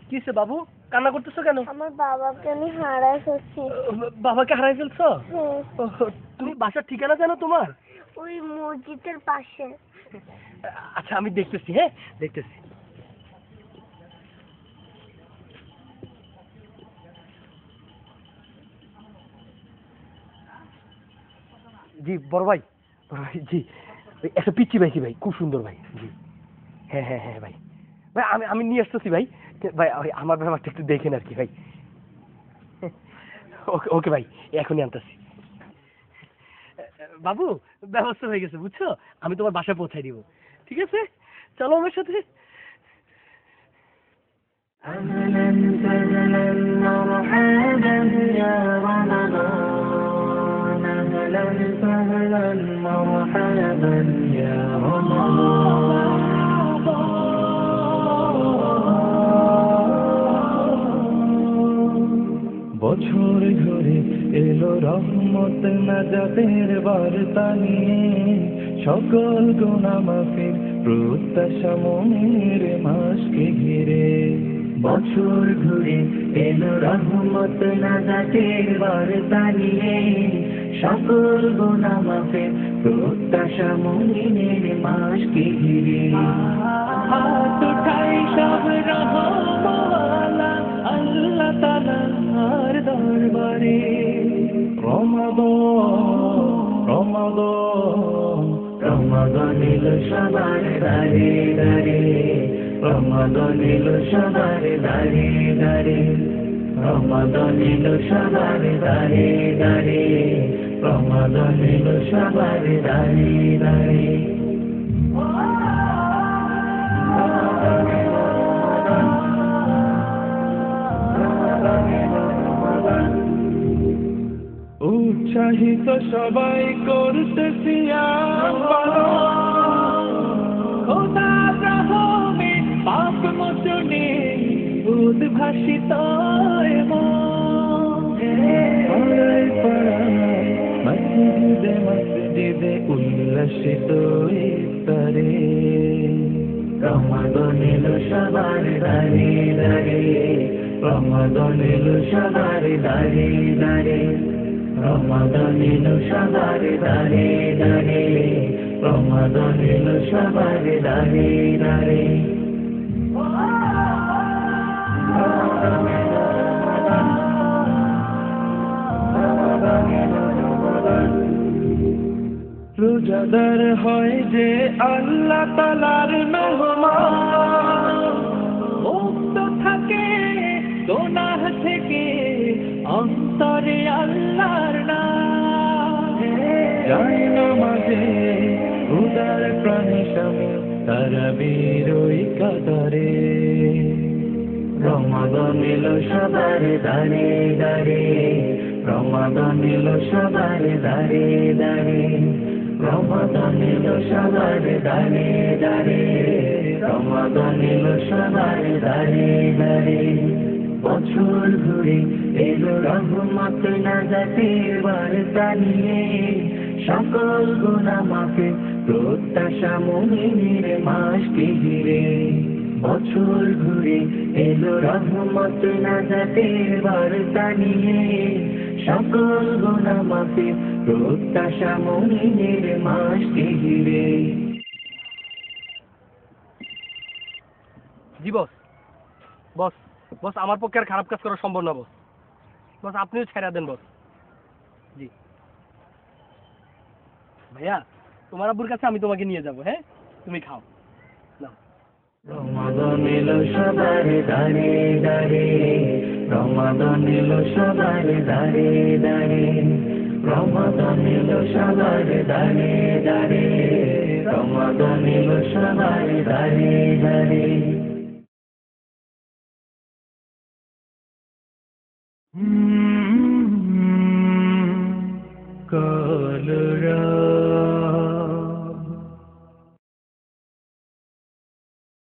কিসে বাবু কান্না করতেছো কেন? আমার বাবাকে আমি হারাই ফেলছি। বাবাকে হারাই ফেলছো? হ্যাঁ। তুমি বাসার ঠিকানা জানো তোমার? ওই মসজিদের পাশে। আচ্ছা আমি দেখতেছি, হ্যাঁ দেখতেছি। জি বড় ভাই, জি একটা পিচ্ছি পাইছি ভাই, খুব সুন্দর ভাই। জি হ্যাঁ হ্যাঁ হ্যাঁ ভাই, ভাই আমি আমি নিয়ে আসতেছি ভাই। ভাই আমার ব্যাপারটা একটু দেখেন আর কি ভাই। ওকে ওকে ভাই, এখনই আনতেছি। বাবু ব্যবস্থা হয়ে গেছে বুঝছো, আমি তোমার বাসায় পৌঁছাই দিব। ঠিক আছে, চলো আমার সাথে। أهلا سهلا مرحبا يا رمضان أهلا سهلا مرحبا يا رمضان বছর ঘুরে এলো রহমত নাজাতের বার্তা নিয়ে সকল গুনাহ মাফের প্রত্যাশা মনের মাসকে ঘিরে বছর ঘুরে এলো রহমত নাজাতের বার্তা নিয়ে সকল গুনাহ মাফের প্রত্যাশা মনের মাসকে ঘিরে হাত উঠাই সব রহমওয়ালা আল্লাহ তাআলার দরবারে রমাদান এলো সবার দারে দারে রমাদান এলো সবার দারে দারে রমাদান এলো সবার দারে দারে রমাদান এলো সবার দারে দারে উৎসাহিত সবাই করতে সিয়াম পালন খোদার রহমে পাপ মোচনে উদ্ভাসিত পাড়ায় পাড়ায় মসজিদে মসজিদে উল্লাসিত ইফতারে রমাদান এলো সবার দারে দারে রমাদান এলো সবার দারে দারে রমাদান এলো সবার দারে দারে রমাদান এলো সবার দারে দারে রোজাদার হয় যে আল্লাহ তাআলার মেহমান মুক্ত থাকে গুনাহ থেকে অন্তরে আল্লাহর নাম যায় নামাজে উদার প্রাণী শামিল তারাবির ওই কাতারে রমাদান এলো সবার দারে দারে রমাদান এলো সবার দারে দারে রমাদান এলো সবার দারে দারে রমাদান এলো সবার দারে দারে বছর ঘুরে এলো রহমত নাজাতের বার্তা নিয়ে সকল গুনাহ মাফে প্রত্যাশা মুমিনের মাসকে ঘিরে বছর ঘুরে এলো রহমত নাজাতের বার্তা নিয়ে সকল গুনাহ মাফে প্রত্যাশা মুমিনের মাসকে ঘিরে। জি বস, বস বস আমার পক্ষে আর খারাপ কাজ করা সম্ভব না বস। বস আপনিও ছেড়ে দেন বস। জি ভাইয়া, তোমার আব্বুর কাছে আমি তোমাকে নিয়ে যাবো, হ্যাঁ তুমি খাও নাও। রমাদান এলো সবার দারে দারে রমাদান এলো সবার দারে দারে রমাদান এলো সবার দারে দারে রমাদান এলো সবার দারে দারে